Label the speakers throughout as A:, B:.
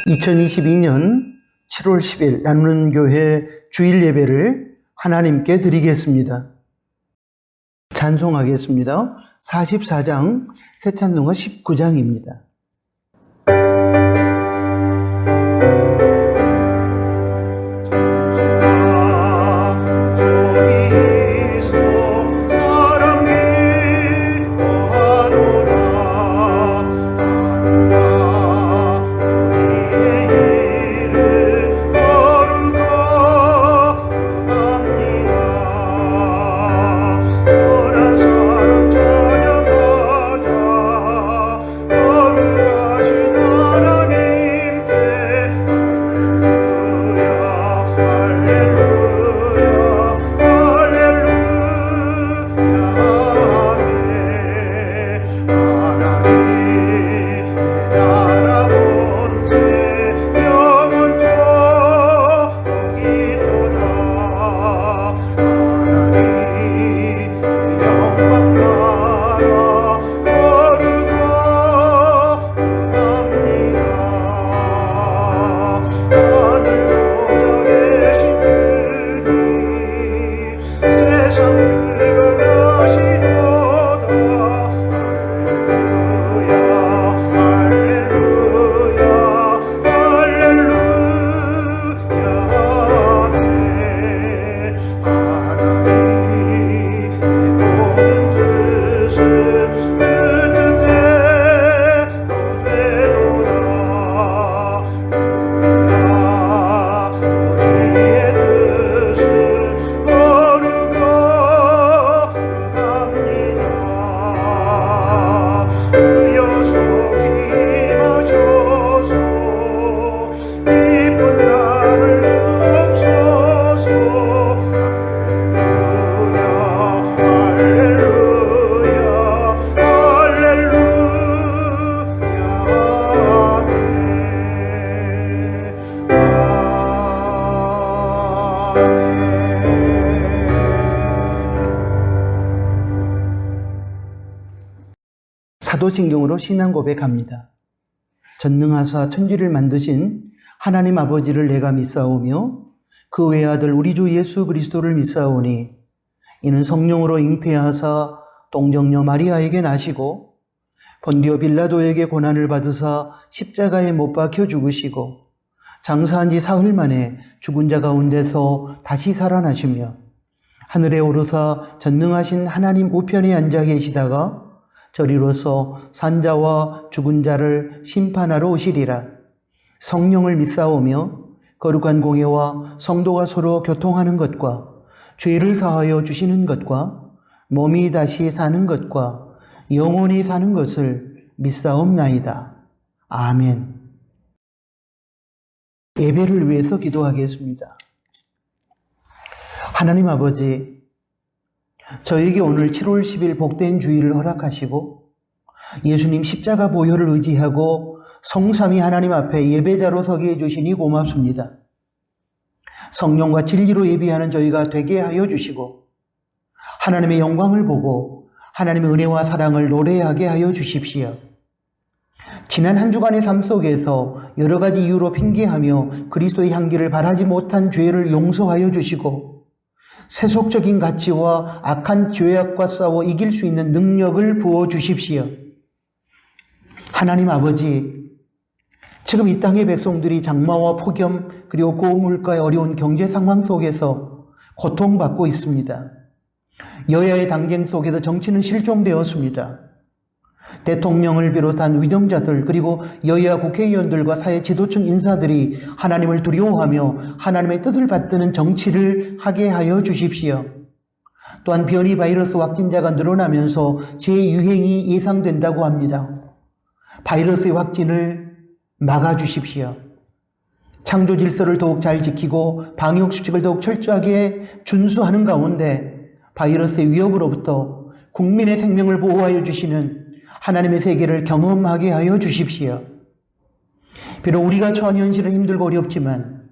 A: 2022년 7월 10일 나누는 교회 주일 예배를 하나님께 드리겠습니다. 찬송하겠습니다. 44장 새 찬송가 19장입니다. 사도신경으로 신앙 고백합니다. 전능하사 천지를 만드신 하나님 아버지를 내가 믿사오며 그 외아들 우리 주 예수 그리스도를 믿사오니 이는 성령으로 잉태하사 동정녀 마리아에게 나시고 본디오 빌라도에게 고난을 받으사 십자가에 못 박혀 죽으시고 장사한 지 사흘 만에 죽은 자 가운데서 다시 살아나시며 하늘에 오르사 전능하신 하나님 우편에 앉아 계시다가 저리로서 산자와 죽은 자를 심판하러 오시리라. 성령을 믿사오며 거룩한 공예와 성도가 서로 교통하는 것과 죄를 사하여 주시는 것과 몸이 다시 사는 것과 영원히 사는 것을 믿사옵나이다. 아멘. 예배를 위해서 기도하겠습니다. 하나님 아버지, 저에게 오늘 7월 10일 복된 주일을 허락하시고 예수님 십자가 보혈을 의지하고 성삼위 하나님 앞에 예배자로 서게 해주시니 고맙습니다. 성령과 진리로 예배하는 저희가 되게 하여 주시고 하나님의 영광을 보고 하나님의 은혜와 사랑을 노래하게 하여 주십시오. 지난 한 주간의 삶 속에서 여러 가지 이유로 핑계하며 그리스도의 향기를 바라지 못한 죄를 용서하여 주시고 세속적인 가치와 악한 죄악과 싸워 이길 수 있는 능력을 부어 주십시오. 하나님 아버지, 지금 이 땅의 백성들이 장마와 폭염 그리고 고물가의 어려운 경제 상황 속에서 고통받고 있습니다. 여야의 당쟁 속에서 정치는 실종되었습니다. 대통령을 비롯한 위정자들 그리고 여야 국회의원들과 사회 지도층 인사들이 하나님을 두려워하며 하나님의 뜻을 받드는 정치를 하게 하여 주십시오. 또한 변이 바이러스 확진자가 늘어나면서 재유행이 예상된다고 합니다. 바이러스의 확진을 막아주십시오. 창조 질서를 더욱 잘 지키고 방역 수칙을 더욱 철저하게 준수하는 가운데 바이러스의 위협으로부터 국민의 생명을 보호하여 주시는 하나님의 세계를 경험하게 하여 주십시오. 비록 우리가 처한 현실은 힘들고 어렵지만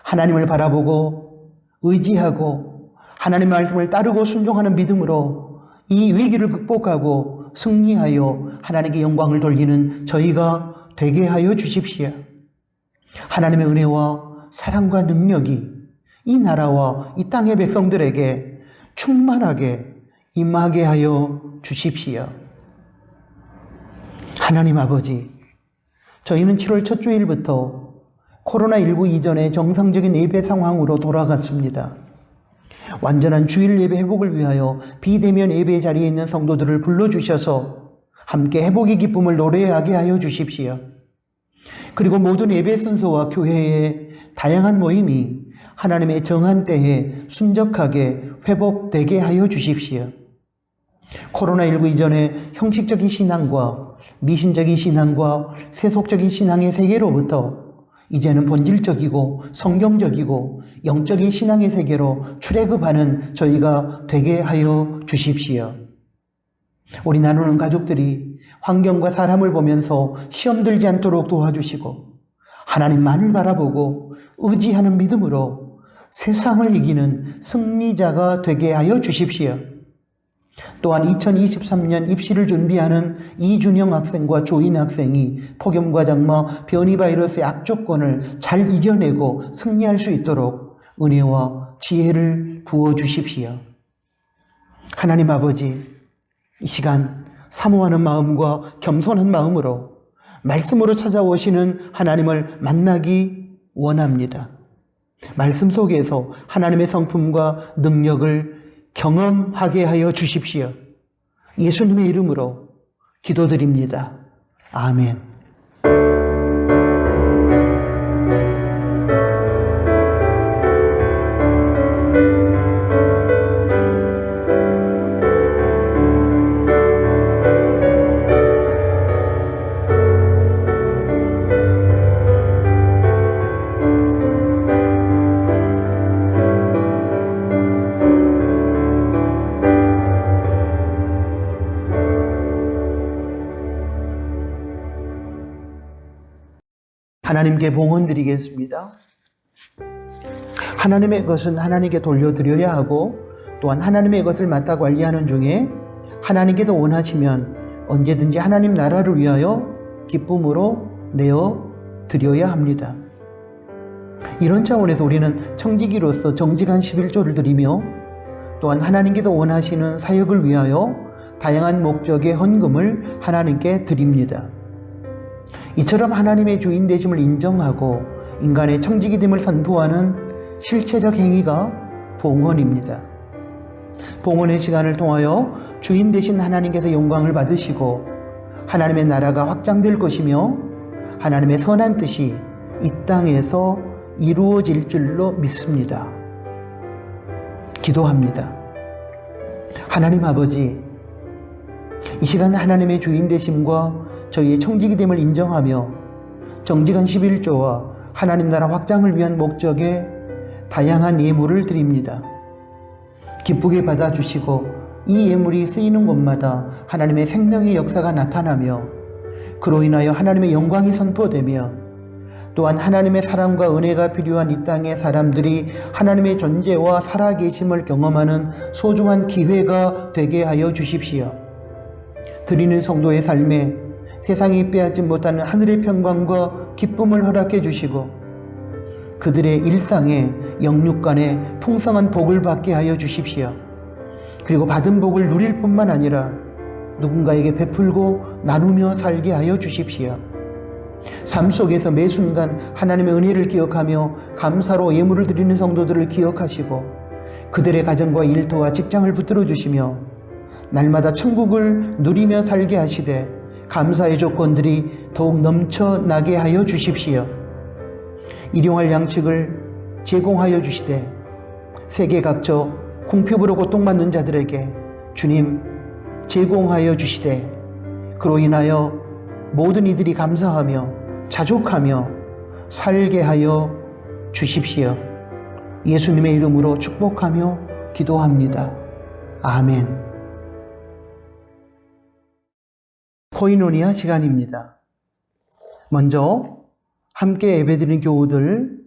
A: 하나님을 바라보고 의지하고 하나님의 말씀을 따르고 순종하는 믿음으로 이 위기를 극복하고 승리하여 하나님께 영광을 돌리는 저희가 되게 하여 주십시오. 하나님의 은혜와 사랑과 능력이 이 나라와 이 땅의 백성들에게 충만하게 임하게 하여 주십시오. 하나님 아버지, 저희는 7월 첫 주일부터 코로나19 이전의 정상적인 예배 상황으로 돌아갔습니다. 완전한 주일 예배 회복을 위하여 비대면 예배 자리에 있는 성도들을 불러주셔서 함께 회복의 기쁨을 노래하게 하여 주십시오. 그리고 모든 예배 순서와 교회의 다양한 모임이 하나님의 정한 때에 순적하게 회복되게 하여 주십시오. 코로나19 이전의 형식적인 신앙과 미신적인 신앙과 세속적인 신앙의 세계로부터 이제는 본질적이고 성경적이고 영적인 신앙의 세계로 출애굽하는 저희가 되게 하여 주십시오. 우리 나누는 가족들이 환경과 사람을 보면서 시험 들지 않도록 도와주시고 하나님만을 바라보고 의지하는 믿음으로 세상을 이기는 승리자가 되게 하여 주십시오. 또한 2023년 입시를 준비하는 이준영 학생과 조인 학생이 폭염과 장마, 변이 바이러스의 악조건을 잘 이겨내고 승리할 수 있도록 은혜와 지혜를 부어주십시오. 하나님 아버지, 이 시간 사모하는 마음과 겸손한 마음으로 말씀으로 찾아오시는 하나님을 만나기 원합니다. 말씀 속에서 하나님의 성품과 능력을 경험하게 하여 주십시오. 예수님의 이름으로 기도드립니다. 아멘. 하나님께 봉헌 드리겠습니다. 하나님의 것은 하나님께 돌려드려야 하고 또한 하나님의 것을 맡아 관리하는 중에 하나님께서 원하시면 언제든지 하나님 나라를 위하여 기쁨으로 내어 드려야 합니다. 이런 차원에서 우리는 청지기로서 정직한 11조를 드리며 또한 하나님께서 원하시는 사역을 위하여 다양한 목적의 헌금을 하나님께 드립니다. 이처럼 하나님의 주인 되심을 인정하고 인간의 청지기됨을 선포하는 실체적 행위가 봉헌입니다. 봉헌의 시간을 통하여 주인 되신 하나님께서 영광을 받으시고 하나님의 나라가 확장될 것이며 하나님의 선한 뜻이 이 땅에서 이루어질 줄로 믿습니다. 기도합니다. 하나님 아버지, 이 시간 하나님의 주인 되심과 저희의 청지기됨을 인정하며 정직한 11조와 하나님 나라 확장을 위한 목적에 다양한 예물을 드립니다. 기쁘게 받아주시고 이 예물이 쓰이는 곳마다 하나님의 생명의 역사가 나타나며 그로 인하여 하나님의 영광이 선포되며 또한 하나님의 사랑과 은혜가 필요한 이 땅의 사람들이 하나님의 존재와 살아계심을 경험하는 소중한 기회가 되게 하여 주십시오. 드리는 성도의 삶에 세상이 빼앗지 못하는 하늘의 평강과 기쁨을 허락해 주시고 그들의 일상에 영육간에 풍성한 복을 받게 하여 주십시오. 그리고 받은 복을 누릴 뿐만 아니라 누군가에게 베풀고 나누며 살게 하여 주십시오. 삶 속에서 매 순간 하나님의 은혜를 기억하며 감사로 예물을 드리는 성도들을 기억하시고 그들의 가정과 일터와 직장을 붙들어 주시며 날마다 천국을 누리며 살게 하시되 감사의 조건들이 더욱 넘쳐나게 하여 주십시오. 일용할 양식을 제공하여 주시되 세계 각처 궁핍으로 고통받는 자들에게 주님 제공하여 주시되 그로 인하여 모든 이들이 감사하며 자족하며 살게 하여 주십시오. 예수님의 이름으로 축복하며 기도합니다. 아멘. 코이노니아 시간입니다. 먼저 함께 예배드리는 교우들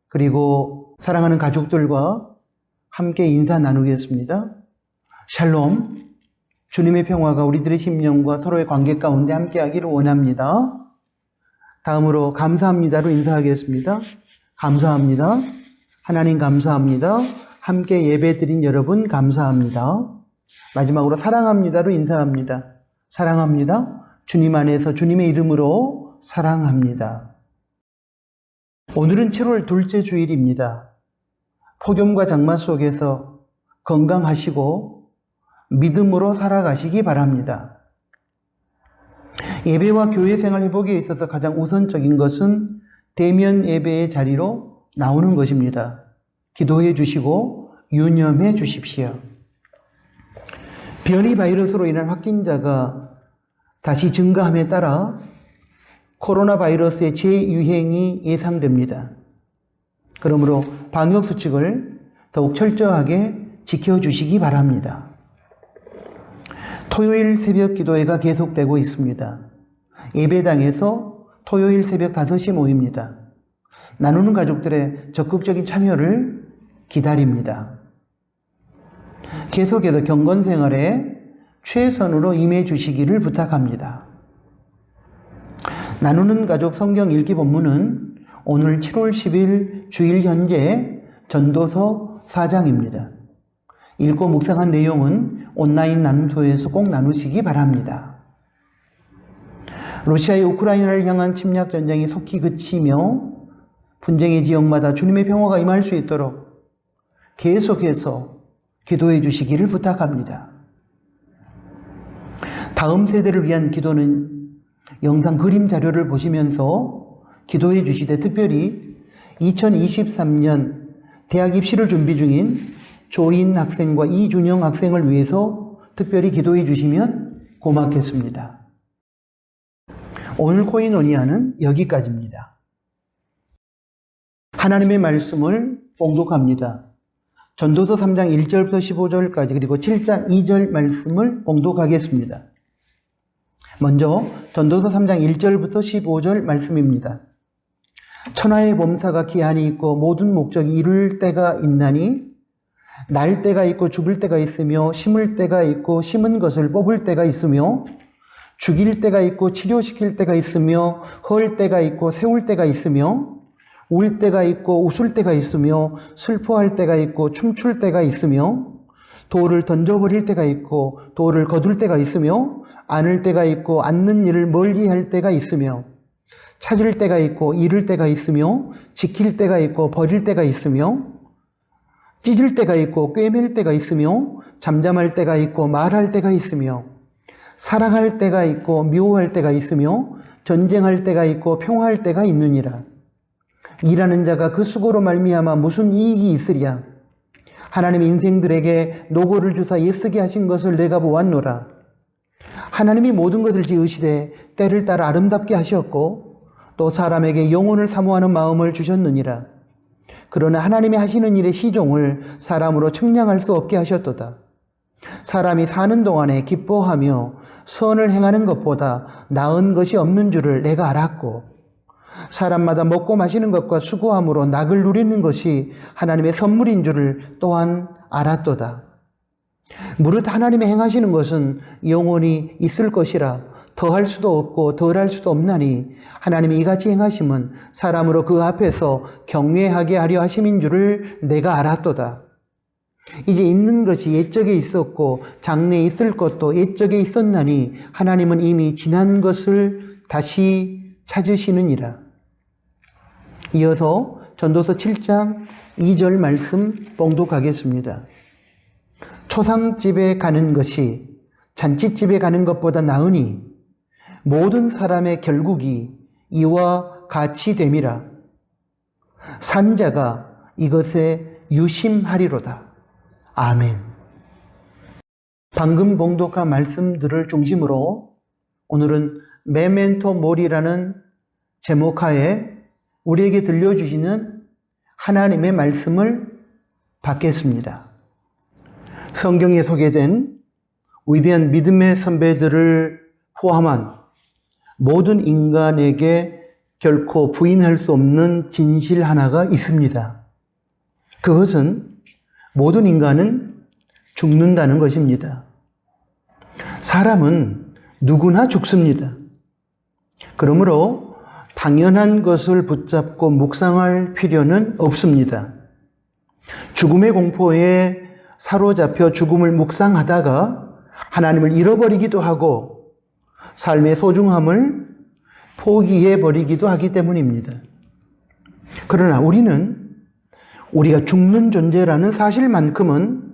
A: 그리고 사랑하는 가족들과 함께 인사 나누겠습니다. 샬롬, 주님의 평화가 우리들의 심령과 서로의 관계 가운데 함께하기를 원합니다. 다음으로 감사합니다로 인사하겠습니다. 감사합니다. 하나님 감사합니다. 함께 예배드린 여러분 감사합니다. 마지막으로 사랑합니다로 인사합니다. 사랑합니다. 주님 안에서 주님의 이름으로 사랑합니다. 오늘은 7월 둘째 주일입니다. 폭염과 장마 속에서 건강하시고 믿음으로 살아가시기 바랍니다. 예배와 교회 생활 회복에 있어서 가장 우선적인 것은 대면 예배의 자리로 나오는 것입니다. 기도해 주시고 유념해 주십시오. 변이 바이러스로 인한 확진자가 다시 증가함에 따라 코로나 바이러스의 재유행이 예상됩니다. 그러므로 방역수칙을 더욱 철저하게 지켜주시기 바랍니다. 토요일 새벽 기도회가 계속되고 있습니다. 예배당에서 토요일 새벽 5시 모입니다. 나누는 가족들의 적극적인 참여를 기다립니다. 계속해서 경건 생활에 최선으로 임해 주시기를 부탁합니다. 나누는 가족 성경 읽기 본문은 오늘 7월 10일 주일 현재 전도서 4장입니다. 읽고 묵상한 내용은 온라인 나눔소에서 꼭 나누시기 바랍니다. 러시아의 우크라이나를 향한 침략 전쟁이 속히 그치며 분쟁의 지역마다 주님의 평화가 임할 수 있도록 계속해서 기도해 주시기를 부탁합니다. 다음 세대를 위한 기도는 영상 그림 자료를 보시면서 기도해 주시되 특별히 2023년 대학 입시를 준비 중인 조인 학생과 이준영 학생을 위해서 특별히 기도해 주시면 고맙겠습니다. 오늘 코인오니아는 여기까지입니다. 하나님의 말씀을 봉독합니다. 전도서 3장 1절부터 15절까지 그리고 7장 2절 말씀을 봉독하겠습니다. 먼저 전도서 3장 1절부터 15절 말씀입니다. 천하의 범사가 기한이 있고 모든 목적이 이룰 때가 있나니 날 때가 있고 죽을 때가 있으며 심을 때가 있고 심은 것을 뽑을 때가 있으며 죽일 때가 있고 치료시킬 때가 있으며 헐 때가 있고 세울 때가 있으며 울 때가 있고 웃을 때가 있으며 슬퍼할 때가 있고 춤출 때가 있으며 돌을 던져버릴 때가 있고 돌을 거둘 때가 있으며 안을 때가 있고 앉는 일을 멀리할 때가 있으며 찾을 때가 있고 잃을 때가 있으며 지킬 때가 있고 버릴 때가 있으며 찢을 때가 있고 꿰맬 때가 있으며 잠잠할 때가 있고 말할 때가 있으며 사랑할 때가 있고 미워할 때가 있으며 전쟁할 때가 있고 평화할 때가 있느니라. 일하는 자가 그 수고로 말미암아 무슨 이익이 있으랴. 하나님이 인생들에게 노고를 주사 애쓰게 하신 것을 내가 보았노라. 하나님이 모든 것을 지으시되 때를 따라 아름답게 하셨고 또 사람에게 영혼을 사모하는 마음을 주셨느니라. 그러나 하나님이 하시는 일의 시종을 사람으로 측량할 수 없게 하셨도다. 사람이 사는 동안에 기뻐하며 선을 행하는 것보다 나은 것이 없는 줄을 내가 알았고 사람마다 먹고 마시는 것과 수고함으로 낙을 누리는 것이 하나님의 선물인 줄을 또한 알았도다. 무릇 하나님이 행하시는 것은 영원히 있을 것이라 더할 수도 없고 덜할 수도 없나니 하나님이 이같이 행하심은 사람으로 그 앞에서 경외하게 하려 하심인 줄을 내가 알았도다. 이제 있는 것이 옛적에 있었고 장래에 있을 것도 옛적에 있었나니 하나님은 이미 지난 것을 다시 찾으시느니라. 이어서 전도서 7장 2절 말씀 봉독하겠습니다. 초상집에 가는 것이 잔치집에 가는 것보다 나으니 모든 사람의 결국이 이와 같이 됨이라. 산자가 이것에 유심하리로다. 아멘. 방금 봉독한 말씀들을 중심으로 오늘은 메멘토 모리라는 제목하에 우리에게 들려주시는 하나님의 말씀을 받겠습니다. 성경에 소개된 위대한 믿음의 선배들을 포함한 모든 인간에게 결코 부인할 수 없는 진실 하나가 있습니다. 그것은 모든 인간은 죽는다는 것입니다. 사람은 누구나 죽습니다. 그러므로 당연한 것을 붙잡고 묵상할 필요는 없습니다. 죽음의 공포에 사로잡혀 죽음을 묵상하다가 하나님을 잃어버리기도 하고 삶의 소중함을 포기해버리기도 하기 때문입니다. 그러나 우리는 우리가 죽는 존재라는 사실만큼은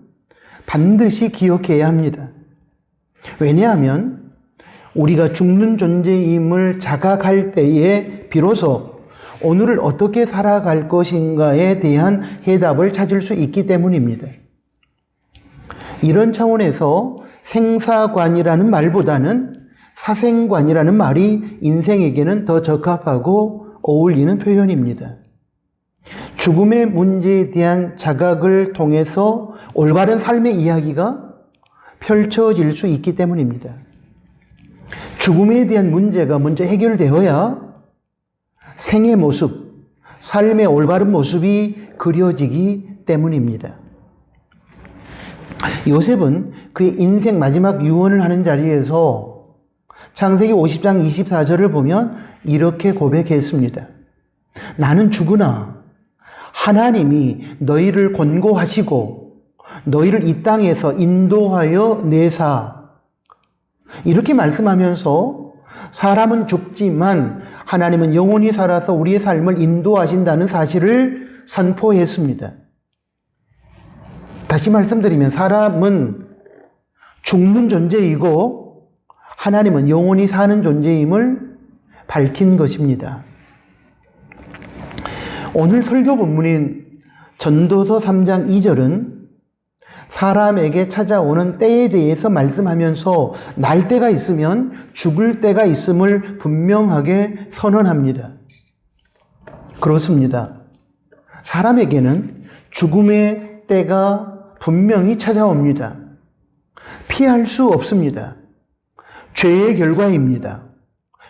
A: 반드시 기억해야 합니다. 왜냐하면 우리가 죽는 존재임을 자각할 때에 비로소 오늘을 어떻게 살아갈 것인가에 대한 해답을 찾을 수 있기 때문입니다. 이런 차원에서 생사관이라는 말보다는 사생관이라는 말이 인생에게는 더 적합하고 어울리는 표현입니다. 죽음의 문제에 대한 자각을 통해서 올바른 삶의 이야기가 펼쳐질 수 있기 때문입니다. 죽음에 대한 문제가 먼저 해결되어야 생의 모습, 삶의 올바른 모습이 그려지기 때문입니다. 요셉은 그의 인생 마지막 유언을 하는 자리에서 창세기 50장 24절을 보면 이렇게 고백했습니다. 나는 죽으나 하나님이 너희를 권고하시고 너희를 이 땅에서 인도하여 내사. 이렇게 말씀하면서 사람은 죽지만 하나님은 영원히 살아서 우리의 삶을 인도하신다는 사실을 선포했습니다. 다시 말씀드리면 사람은 죽는 존재이고 하나님은 영원히 사는 존재임을 밝힌 것입니다. 오늘 설교 본문인 전도서 3장 2절은 사람에게 찾아오는 때에 대해서 말씀하면서 날 때가 있으면 죽을 때가 있음을 분명하게 선언합니다. 그렇습니다. 사람에게는 죽음의 때가 분명히 찾아옵니다. 피할 수 없습니다. 죄의 결과입니다.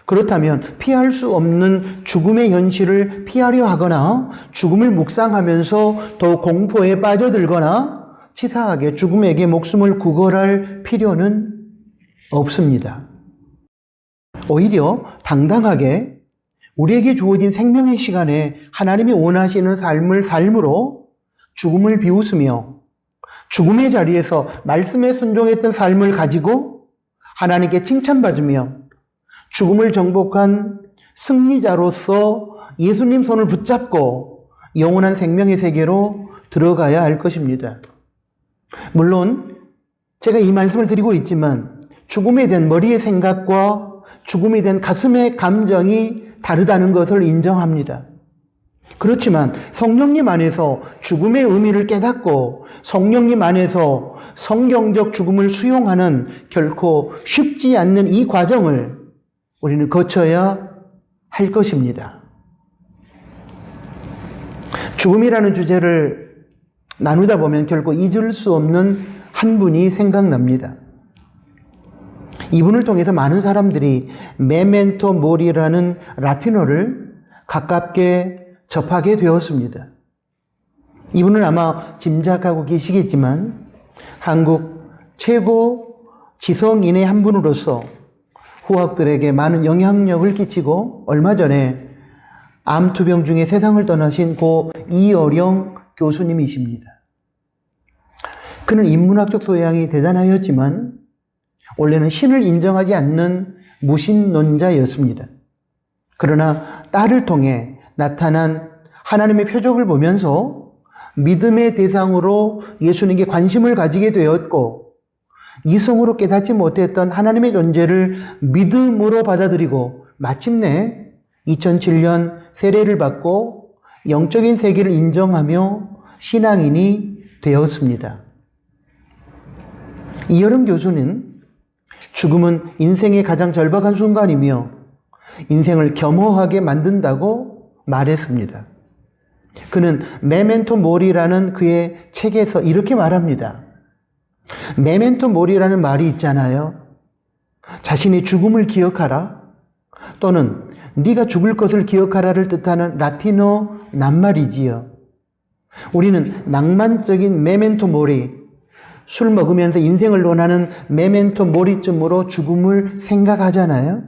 A: 그렇다면 피할 수 없는 죽음의 현실을 피하려 하거나 죽음을 묵상하면서 더 공포에 빠져들거나 치사하게 죽음에게 목숨을 구걸할 필요는 없습니다. 오히려 당당하게 우리에게 주어진 생명의 시간에 하나님이 원하시는 삶을 삶으로 죽음을 비웃으며 죽음의 자리에서 말씀에 순종했던 삶을 가지고 하나님께 칭찬받으며 죽음을 정복한 승리자로서 예수님 손을 붙잡고 영원한 생명의 세계로 들어가야 할 것입니다. 물론 제가 이 말씀을 드리고 있지만 죽음에 대한 머리의 생각과 죽음에 대한 가슴의 감정이 다르다는 것을 인정합니다. 그렇지만 성령님 안에서 죽음의 의미를 깨닫고 성령님 안에서 성경적 죽음을 수용하는 결코 쉽지 않는 이 과정을 우리는 거쳐야 할 것입니다. 죽음이라는 주제를 나누다 보면 결코 잊을 수 없는 한 분이 생각납니다. 이분을 통해서 많은 사람들이 메멘토 모리라는 라틴어를 가깝게 접하게 되었습니다. 이분은 아마 짐작하고 계시겠지만 한국 최고 지성인의 한 분으로서 후학들에게 많은 영향력을 끼치고 얼마 전에 암투병 중에 세상을 떠나신 고 이어령 교수님이십니다. 그는 인문학적 소양이 대단하였지만 원래는 신을 인정하지 않는 무신론자였습니다. 그러나 딸을 통해 나타난 하나님의 표적을 보면서 믿음의 대상으로 예수님께 관심을 가지게 되었고 이성으로 깨닫지 못했던 하나님의 존재를 믿음으로 받아들이고 마침내 2007년 세례를 받고 영적인 세계를 인정하며 신앙인이 되었습니다. 이여름 교수는 죽음은 인생의 가장 절박한 순간이며 인생을 겸허하게 만든다고 말했습니다. 그는 메멘토 모리라는 그의 책에서 이렇게 말합니다. 메멘토 모리라는 말이 있잖아요. 자신의 죽음을 기억하라 또는 네가 죽을 것을 기억하라를 뜻하는 라틴어 낱말이지요. 우리는 낭만적인 메멘토 모리, 술 먹으면서 인생을 논하는 메멘토 모리쯤으로 죽음을 생각하잖아요.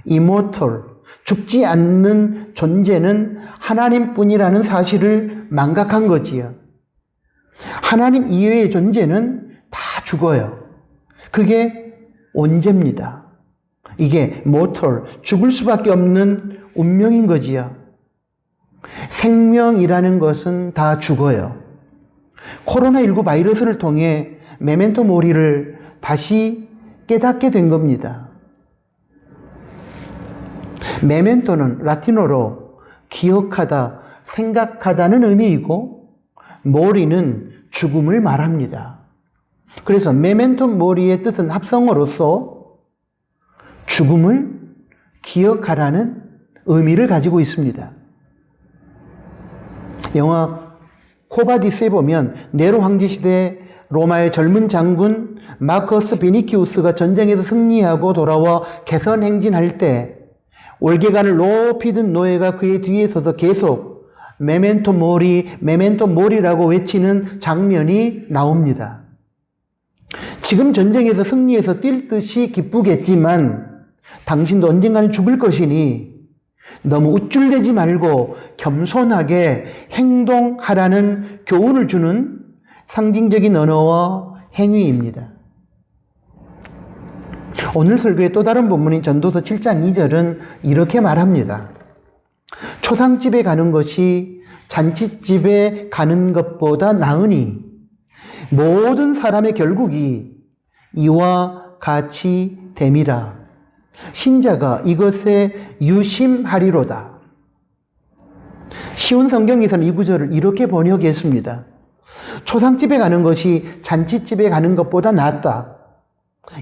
A: 이모털, 죽지 않는 존재는 하나님뿐이라는 사실을 망각한 거지요. 하나님 이외의 존재는 다 죽어요. 그게 원죄입니다. 이게 mortal, 죽을 수밖에 없는 운명인 거지요. 생명이라는 것은 다 죽어요. 코로나19 바이러스를 통해 메멘토 모리를 다시 깨닫게 된 겁니다. 메멘토는 라틴어로 기억하다, 생각하다는 의미이고 모리는 죽음을 말합니다. 그래서 메멘토 모리의 뜻은 합성어로서 죽음을 기억하라는 의미를 가지고 있습니다. 영화 코바디스에 보면 네로 황제 시대 로마의 젊은 장군 마커스 베니키우스가 전쟁에서 승리하고 돌아와 개선 행진할 때 올개간을 높이 든 노예가 그의 뒤에 서서 계속 메멘토 모리라고 외치는 장면이 나옵니다. 지금 전쟁에서 승리해서 뛸 듯이 기쁘겠지만 당신도 언젠가는 죽을 것이니 너무 우쭐대지 말고 겸손하게 행동하라는 교훈을 주는 상징적인 언어와 행위입니다. 오늘 설교의 또 다른 본문인 전도서 7장 2절은 이렇게 말합니다. 초상집에 가는 것이 잔치집에 가는 것보다 나으니 모든 사람의 결국이 이와 같이 됨이라. 신자가 이것에 유심하리로다. 쉬운 성경에서는 이 구절을 이렇게 번역했습니다. 초상집에 가는 것이 잔치집에 가는 것보다 낫다.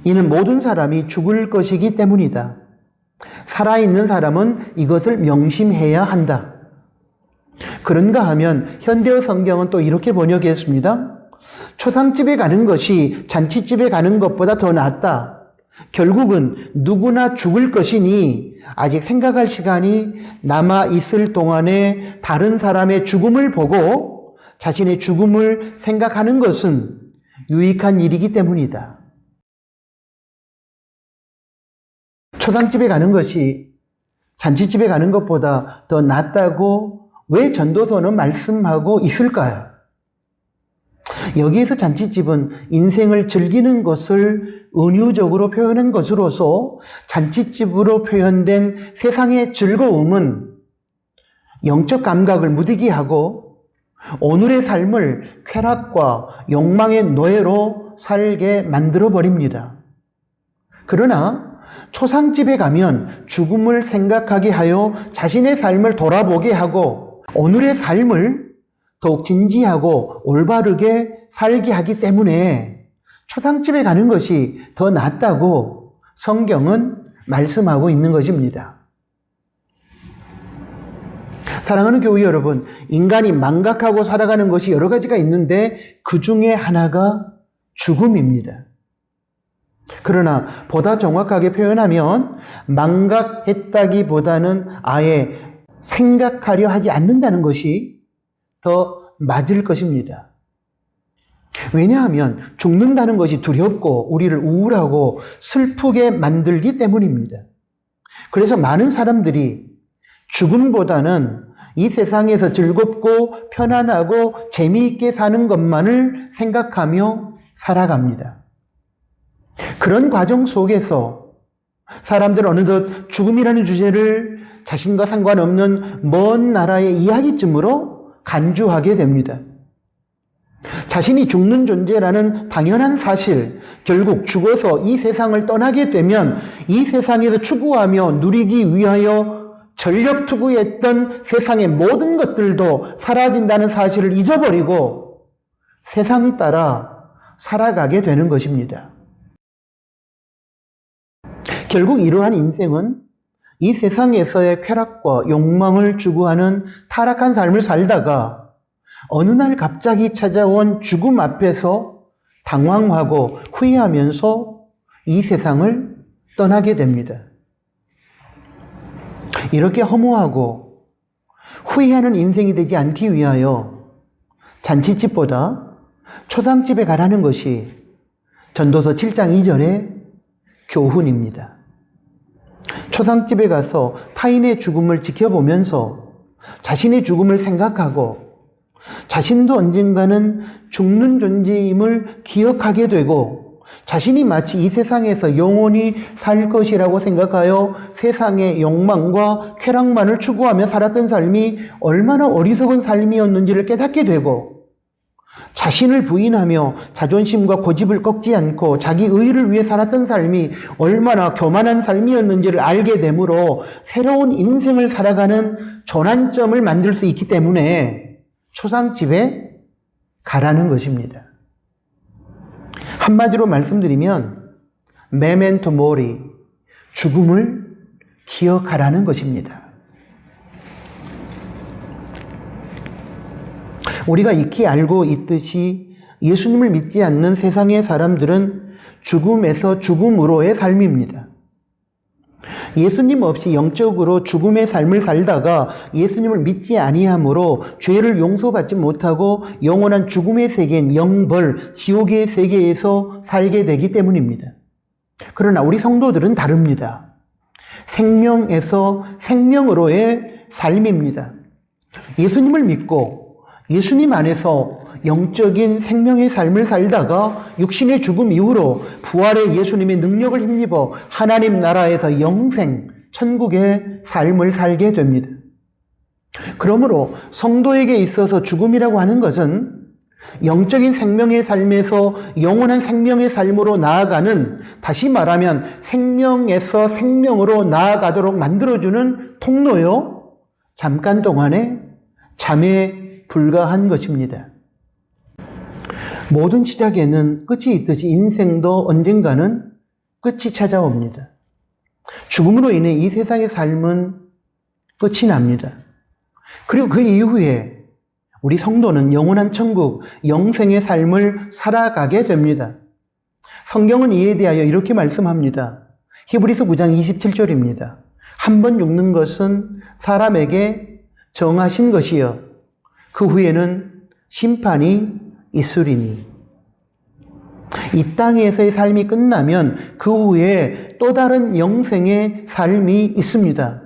A: 이는 모든 사람이 죽을 것이기 때문이다. 살아있는 사람은 이것을 명심해야 한다. 그런가 하면 현대어 성경은 또 이렇게 번역했습니다. 초상집에 가는 것이 잔치집에 가는 것보다 더 낫다. 결국은 누구나 죽을 것이니 아직 생각할 시간이 남아 있을 동안에 다른 사람의 죽음을 보고 자신의 죽음을 생각하는 것은 유익한 일이기 때문이다. 초상집에 가는 것이 잔치집에 가는 것보다 더 낫다고 왜 전도서는 말씀하고 있을까요? 여기에서 잔치집은 인생을 즐기는 것을 은유적으로 표현한 것으로서 잔치집으로 표현된 세상의 즐거움은 영적 감각을 무디게 하고 오늘의 삶을 쾌락과 욕망의 노예로 살게 만들어버립니다. 그러나 초상집에 가면 죽음을 생각하게 하여 자신의 삶을 돌아보게 하고 오늘의 삶을 더욱 진지하고 올바르게 살게 하기 때문에 초상집에 가는 것이 더 낫다고 성경은 말씀하고 있는 것입니다. 사랑하는 교회 여러분, 인간이 망각하고 살아가는 것이 여러 가지가 있는데 그 중에 하나가 죽음입니다. 그러나 보다 정확하게 표현하면 망각했다기보다는 아예 생각하려 하지 않는다는 것이 더 맞을 것입니다. 왜냐하면 죽는다는 것이 두렵고 우리를 우울하고 슬프게 만들기 때문입니다. 그래서 많은 사람들이 죽음보다는 이 세상에서 즐겁고 편안하고 재미있게 사는 것만을 생각하며 살아갑니다. 그런 과정 속에서 사람들은 어느덧 죽음이라는 주제를 자신과 상관없는 먼 나라의 이야기쯤으로 간주하게 됩니다. 자신이 죽는 존재라는 당연한 사실, 결국 죽어서 이 세상을 떠나게 되면 이 세상에서 추구하며 누리기 위하여 전력 투구했던 세상의 모든 것들도 사라진다는 사실을 잊어버리고 세상 따라 살아가게 되는 것입니다. 결국 이러한 인생은 이 세상에서의 쾌락과 욕망을 추구하는 타락한 삶을 살다가 어느 날 갑자기 찾아온 죽음 앞에서 당황하고 후회하면서 이 세상을 떠나게 됩니다. 이렇게 허무하고 후회하는 인생이 되지 않기 위하여 잔치집보다 초상집에 가라는 것이 전도서 7장 2절의 교훈입니다. 초상집에 가서 타인의 죽음을 지켜보면서 자신의 죽음을 생각하고 자신도 언젠가는 죽는 존재임을 기억하게 되고 자신이 마치 이 세상에서 영원히 살 것이라고 생각하여 세상의 욕망과 쾌락만을 추구하며 살았던 삶이 얼마나 어리석은 삶이었는지를 깨닫게 되고 자신을 부인하며 자존심과 고집을 꺾지 않고 자기 의의를 위해 살았던 삶이 얼마나 교만한 삶이었는지를 알게 되므로 새로운 인생을 살아가는 전환점을 만들 수 있기 때문에 초상집에 가라는 것입니다. 한마디로 말씀드리면 메멘토 모리, 죽음을 기억하라는 것입니다. 우리가 익히 알고 있듯이 예수님을 믿지 않는 세상의 사람들은 죽음에서 죽음으로의 삶입니다. 예수님 없이 영적으로 죽음의 삶을 살다가 예수님을 믿지 아니함으로 죄를 용서받지 못하고 영원한 죽음의 세계인 영벌, 지옥의 세계에서 살게 되기 때문입니다. 그러나 우리 성도들은 다릅니다. 생명에서 생명으로의 삶입니다. 예수님을 믿고 예수님 안에서 영적인 생명의 삶을 살다가 육신의 죽음 이후로 부활의 예수님의 능력을 힘입어 하나님 나라에서 영생, 천국의 삶을 살게 됩니다. 그러므로 성도에게 있어서 죽음이라고 하는 것은 영적인 생명의 삶에서 영원한 생명의 삶으로 나아가는, 다시 말하면 생명에서 생명으로 나아가도록 만들어주는 통로요, 잠깐 동안의 잠에 불과한 것입니다. 모든 시작에는 끝이 있듯이 인생도 언젠가는 끝이 찾아옵니다. 죽음으로 인해 이 세상의 삶은 끝이 납니다. 그리고 그 이후에 우리 성도는 영원한 천국, 영생의 삶을 살아가게 됩니다. 성경은 이에 대하여 이렇게 말씀합니다. 히브리서 9장 27절입니다. 한 번 죽는 것은 사람에게 정하신 것이요 그 후에는 심판이 있으리니. 이 땅에서의 삶이 끝나면 그 후에 또 다른 영생의 삶이 있습니다.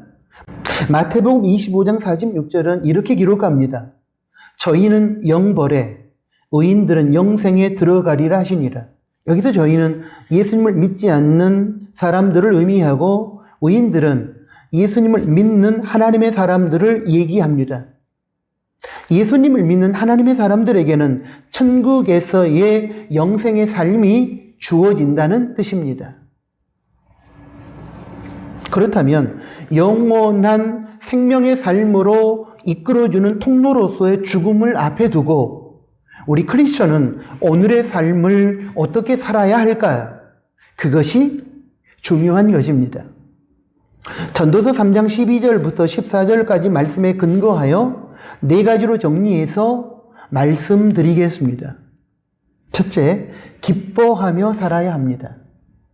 A: 마태복음 25장 46절은 이렇게 기록합니다. 저희는 영벌에, 의인들은 영생에 들어가리라 하시니라. 여기서 저희는 예수님을 믿지 않는 사람들을 의미하고 의인들은 예수님을 믿는 하나님의 사람들을 얘기합니다. 예수님을 믿는 하나님의 사람들에게는 천국에서의 영생의 삶이 주어진다는 뜻입니다. 그렇다면 영원한 생명의 삶으로 이끌어주는 통로로서의 죽음을 앞에 두고 우리 크리스천은 오늘의 삶을 어떻게 살아야 할까요? 그것이 중요한 것입니다. 전도서 3장 12절부터 14절까지 말씀에 근거하여 4가지로 정리해서 말씀드리겠습니다. 첫째, 기뻐하며 살아야 합니다.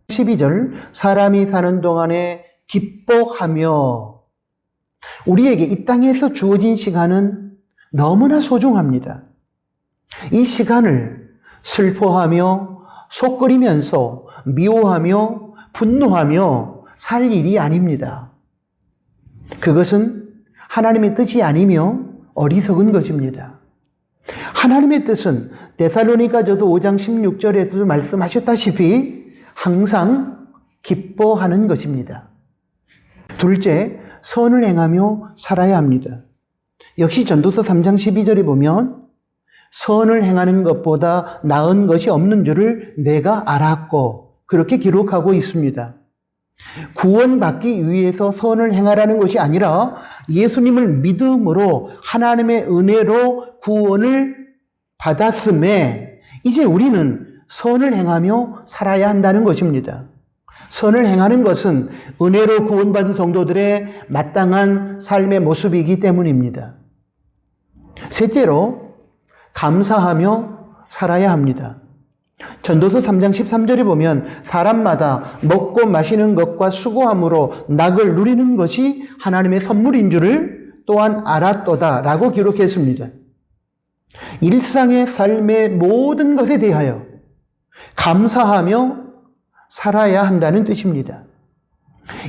A: 12절, 사람이 사는 동안에 기뻐하며. 우리에게 이 땅에서 주어진 시간은 너무나 소중합니다. 이 시간을 슬퍼하며 속끓이면서 미워하며 분노하며 살 일이 아닙니다. 그것은 하나님의 뜻이 아니며 어리석은 것입니다. 하나님의 뜻은 데살로니가전서 5장 16절에서 말씀하셨다시피 항상 기뻐하는 것입니다. 둘째, 선을 행하며 살아야 합니다. 역시 전도서 3장 12절에 보면 선을 행하는 것보다 나은 것이 없는 줄을 내가 알았고 그렇게 기록하고 있습니다. 구원받기 위해서 선을 행하라는 것이 아니라 예수님을 믿음으로 하나님의 은혜로 구원을 받았음에 이제 우리는 선을 행하며 살아야 한다는 것입니다. 선을 행하는 것은 은혜로 구원받은 성도들의 마땅한 삶의 모습이기 때문입니다. 셋째로 감사하며 살아야 합니다. 전도서 3장 13절에 보면 사람마다 먹고 마시는 것과 수고함으로 낙을 누리는 것이 하나님의 선물인 줄을 또한 알았도다 라고 기록했습니다. 일상의 삶의 모든 것에 대하여 감사하며 살아야 한다는 뜻입니다.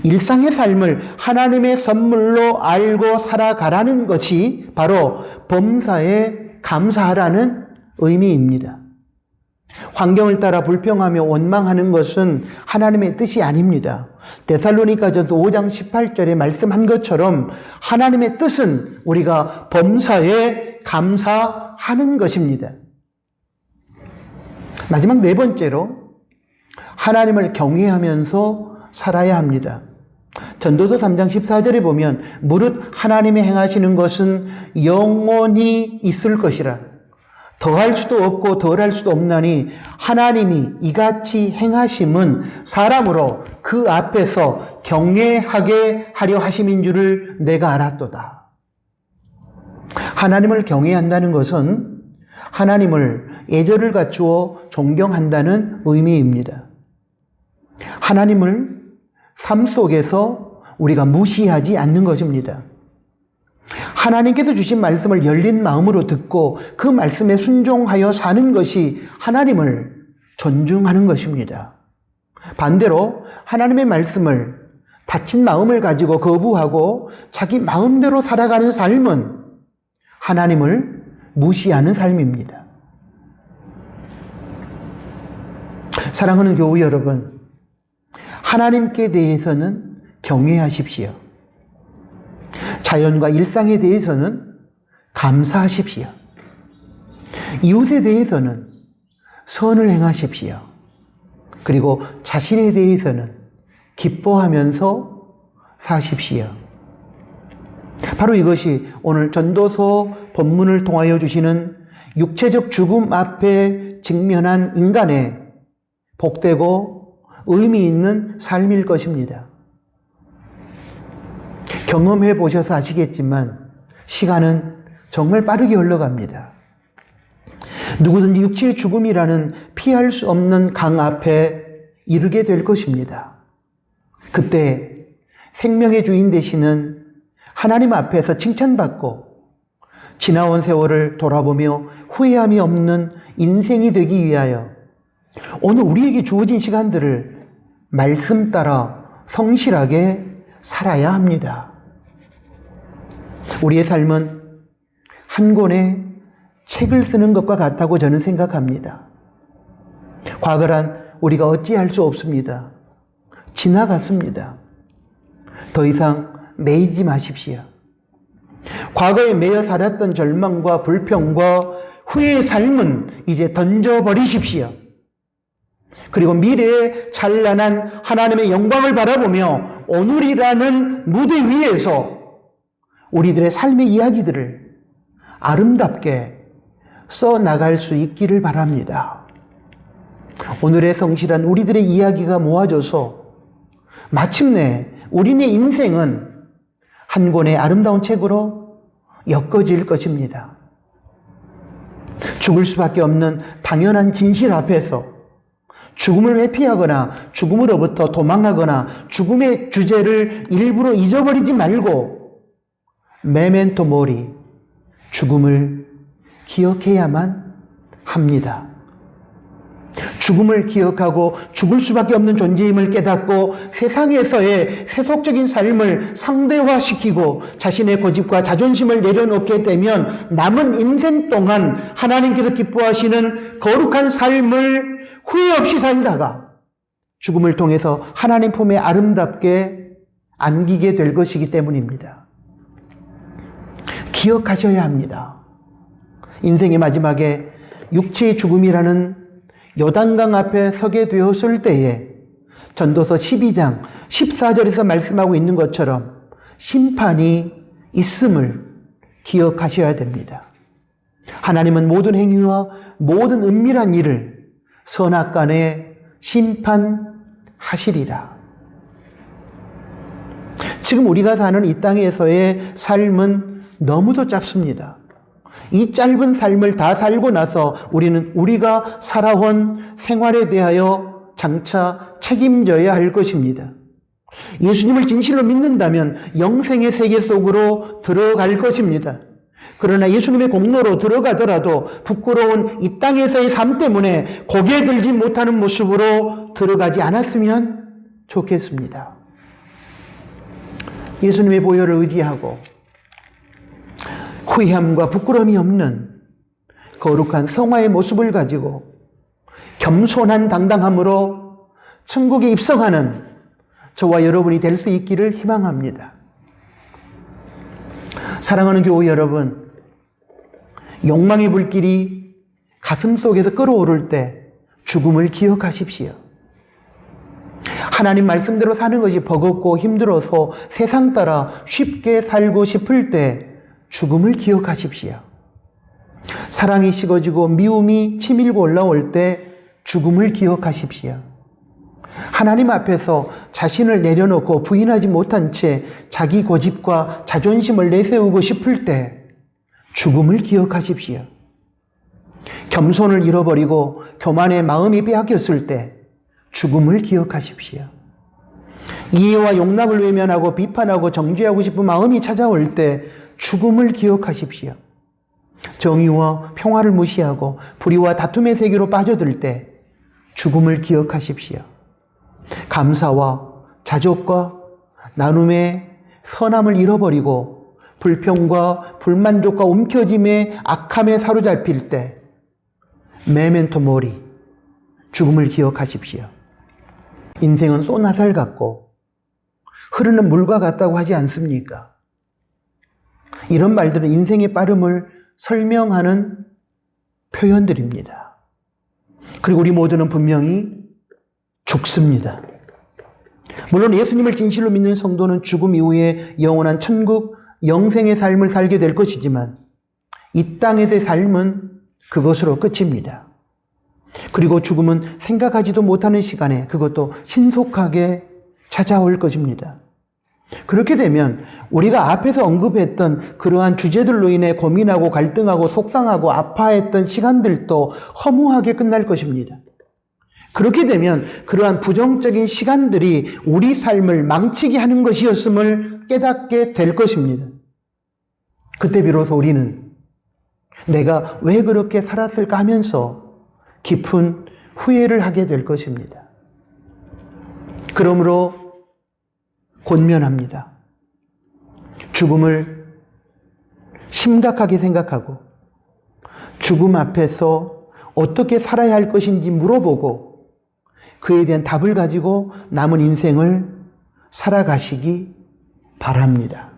A: 일상의 삶을 하나님의 선물로 알고 살아가라는 것이 바로 범사에 감사하라는 의미입니다. 환경을 따라 불평하며 원망하는 것은 하나님의 뜻이 아닙니다. 데살로니가전서 5장 18절에 말씀한 것처럼 하나님의 뜻은 우리가 범사에 감사하는 것입니다. 마지막 네 번째로 하나님을 경외하면서 살아야 합니다. 전도서 3장 14절에 보면 무릇 하나님이 행하시는 것은 영원히 있을 것이라 더할 수도 없고 덜할 수도 없나니 하나님이 이같이 행하심은 사람으로 그 앞에서 경외하게 하려 하심인 줄을 내가 알았도다. 하나님을 경외한다는 것은 하나님을 예절을 갖추어 존경한다는 의미입니다. 하나님을 삶 속에서 우리가 무시하지 않는 것입니다. 하나님께서 주신 말씀을 열린 마음으로 듣고 그 말씀에 순종하여 사는 것이 하나님을 존중하는 것입니다. 반대로 하나님의 말씀을 닫힌 마음을 가지고 거부하고 자기 마음대로 살아가는 삶은 하나님을 무시하는 삶입니다. 사랑하는 교우 여러분, 하나님께 대해서는 경외하십시오. 자연과 일상에 대해서는 감사하십시오. 이웃에 대해서는 선을 행하십시오. 그리고 자신에 대해서는 기뻐하면서 사십시오. 바로 이것이 오늘 전도서 본문을 통하여 주시는 육체적 죽음 앞에 직면한 인간의 복되고 의미 있는 삶일 것입니다. 경험해 보셔서 아시겠지만 시간은 정말 빠르게 흘러갑니다. 누구든지 육체의 죽음이라는 피할 수 없는 강 앞에 이르게 될 것입니다. 그때 생명의 주인 되시는 하나님 앞에서 칭찬받고 지나온 세월을 돌아보며 후회함이 없는 인생이 되기 위하여 오늘 우리에게 주어진 시간들을 말씀 따라 성실하게 살아야 합니다. 우리의 삶은 한 권의 책을 쓰는 것과 같다고 저는 생각합니다. 과거란 우리가 어찌할 수 없습니다. 지나갔습니다. 더 이상 매이지 마십시오. 과거에 매여 살았던 절망과 불평과 후회의 삶은 이제 던져버리십시오. 그리고 미래의 찬란한 하나님의 영광을 바라보며 오늘이라는 무대 위에서 우리들의 삶의 이야기들을 아름답게 써나갈 수 있기를 바랍니다. 오늘의 성실한 우리들의 이야기가 모아져서 마침내 우리네 인생은 한 권의 아름다운 책으로 엮어질 것입니다. 죽을 수밖에 없는 당연한 진실 앞에서 죽음을 회피하거나 죽음으로부터 도망하거나 죽음의 주제를 일부러 잊어버리지 말고 메멘토 모리, 죽음을 기억해야만 합니다. 죽음을 기억하고 죽을 수밖에 없는 존재임을 깨닫고 세상에서의 세속적인 삶을 상대화시키고 자신의 고집과 자존심을 내려놓게 되면 남은 인생 동안 하나님께서 기뻐하시는 거룩한 삶을 후회 없이 살다가 죽음을 통해서 하나님 품에 아름답게 안기게 될 것이기 때문입니다. 기억하셔야 합니다. 인생의 마지막에 육체의 죽음이라는 요단강 앞에 서게 되었을 때에 전도서 12장 14절에서 말씀하고 있는 것처럼 심판이 있음을 기억하셔야 됩니다. 하나님은 모든 행위와 모든 은밀한 일을 선악간에 심판하시리라. 지금 우리가 사는 이 땅에서의 삶은 너무도 짧습니다. 이 짧은 삶을 다 살고 나서 우리가 살아온 생활에 대하여 장차 책임져야 할 것입니다. 예수님을 진실로 믿는다면 영생의 세계 속으로 들어갈 것입니다. 그러나 예수님의 공로로 들어가더라도 부끄러운 이 땅에서의 삶 때문에 고개 들지 못하는 모습으로 들어가지 않았으면 좋겠습니다. 예수님의 보혈을 의지하고 후회함과 부끄러움이 없는 거룩한 성화의 모습을 가지고 겸손한 당당함으로 천국에 입성하는 저와 여러분이 될 수 있기를 희망합니다. 사랑하는 교우 여러분, 욕망의 불길이 가슴 속에서 끓어오를 때 죽음을 기억하십시오. 하나님 말씀대로 사는 것이 버겁고 힘들어서 세상 따라 쉽게 살고 싶을 때 죽음을 기억하십시오. 사랑이 식어지고 미움이 치밀고 올라올 때 죽음을 기억하십시오. 하나님 앞에서 자신을 내려놓고 부인하지 못한 채 자기 고집과 자존심을 내세우고 싶을 때 죽음을 기억하십시오. 겸손을 잃어버리고 교만의 마음이 빼앗겼을 때 죽음을 기억하십시오. 이해와 용납을 외면하고 비판하고 정죄하고 싶은 마음이 찾아올 때 죽음을 기억하십시오. 정의와 평화를 무시하고 불의와 다툼의 세계로 빠져들 때 죽음을 기억하십시오. 감사와 자족과 나눔의 선함을 잃어버리고 불평과 불만족과 움켜짐의 악함에 사로잡힐 때 메멘토 모리, 죽음을 기억하십시오. 인생은 쏜화살 같고 흐르는 물과 같다고 하지 않습니까? 이런 말들은 인생의 빠름을 설명하는 표현들입니다. 그리고 우리 모두는 분명히 죽습니다. 물론 예수님을 진실로 믿는 성도는 죽음 이후에 영원한 천국, 영생의 삶을 살게 될 것이지만 이 땅에서의 삶은 그것으로 끝입니다. 그리고 죽음은 생각하지도 못하는 시간에 그것도 신속하게 찾아올 것입니다. 그렇게 되면 우리가 앞에서 언급했던 그러한 주제들로 인해 고민하고 갈등하고 속상하고 아파했던 시간들도 허무하게 끝날 것입니다. 그렇게 되면 그러한 부정적인 시간들이 우리 삶을 망치게 하는 것이었음을 깨닫게 될 것입니다. 그때 비로소 우리는 내가 왜 그렇게 살았을까 하면서 깊은 후회를 하게 될 것입니다. 그러므로 권면합니다. 죽음을 심각하게 생각하고 죽음 앞에서 어떻게 살아야 할 것인지 물어보고 그에 대한 답을 가지고 남은 인생을 살아가시기 바랍니다.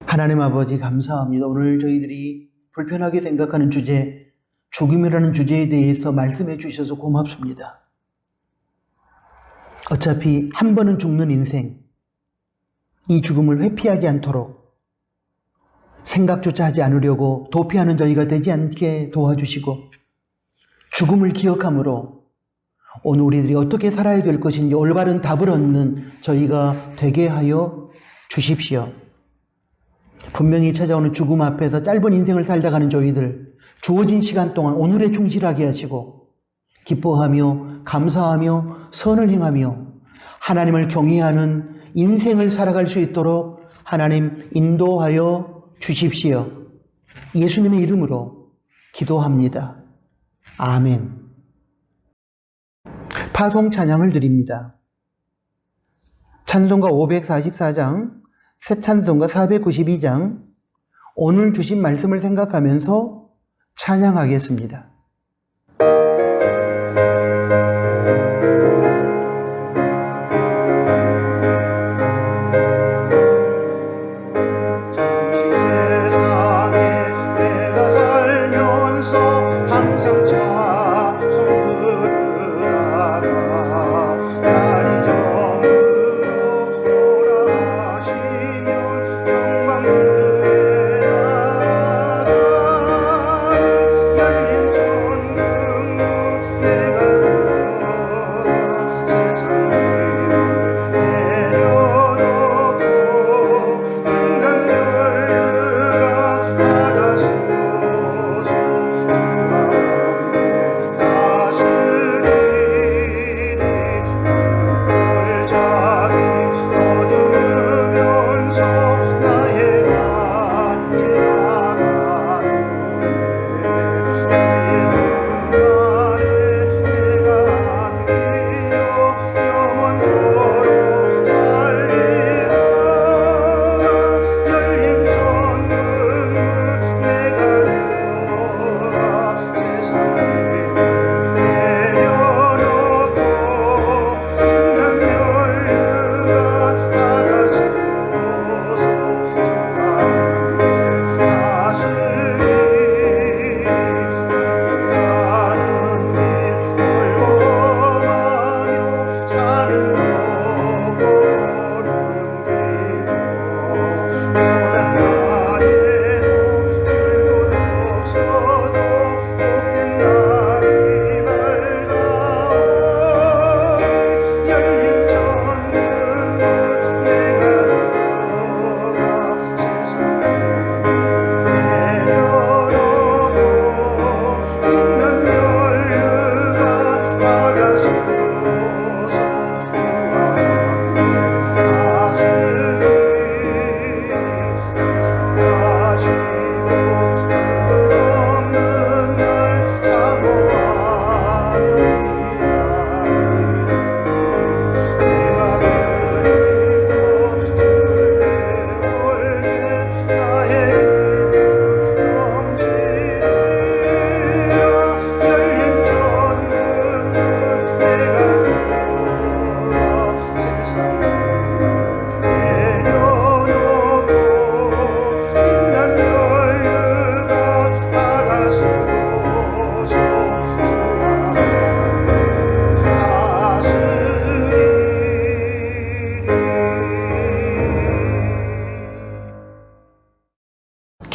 A: 하나님 아버지 감사합니다. 오늘 저희들이 불편하게 생각하는 주제, 죽음이라는 주제에 대해서 말씀해 주셔서 고맙습니다. 어차피 한 번은 죽는 인생, 이 죽음을 회피하지 않도록 생각조차 하지 않으려고 도피하는 저희가 되지 않게 도와주시고 죽음을 기억함으로 오늘 우리들이 어떻게 살아야 될 것인지 올바른 답을 얻는 저희가 되게 하여 주십시오. 분명히 찾아오는 죽음 앞에서 짧은 인생을 살다 가는 저희들, 주어진 시간 동안 오늘에 충실하게 하시고 기뻐하며 감사하며 선을 행하며 하나님을 경외하는 인생을 살아갈 수 있도록 하나님 인도하여 주십시오. 예수님의 이름으로 기도합니다. 아멘. 파송 찬양을 드립니다. 찬송가 544장, 새 찬송가 492장, 오늘 주신 말씀을 생각하면서 찬양하겠습니다.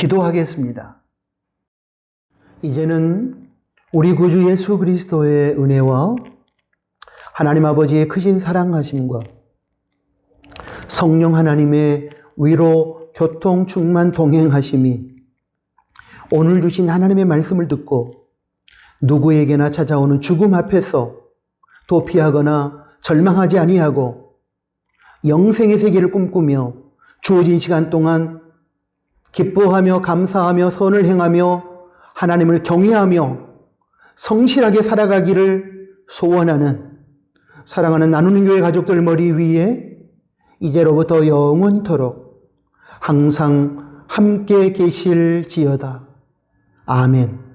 A: 기도하겠습니다. 이제는 우리 구주 예수 그리스도의 은혜와 하나님 아버지의 크신 사랑하심과 성령 하나님의 위로, 교통, 충만, 동행하심이 오늘 주신 하나님의 말씀을 듣고 누구에게나 찾아오는 죽음 앞에서 도피하거나 절망하지 아니하고 영생의 세계를 꿈꾸며 주어진 시간 동안 기뻐하며 감사하며 선을 행하며 하나님을 경외하며 성실하게 살아가기를 소원하는 사랑하는 나누는 교회 가족들 머리 위에 이제로부터 영원토록 항상 함께 계실지어다. 아멘.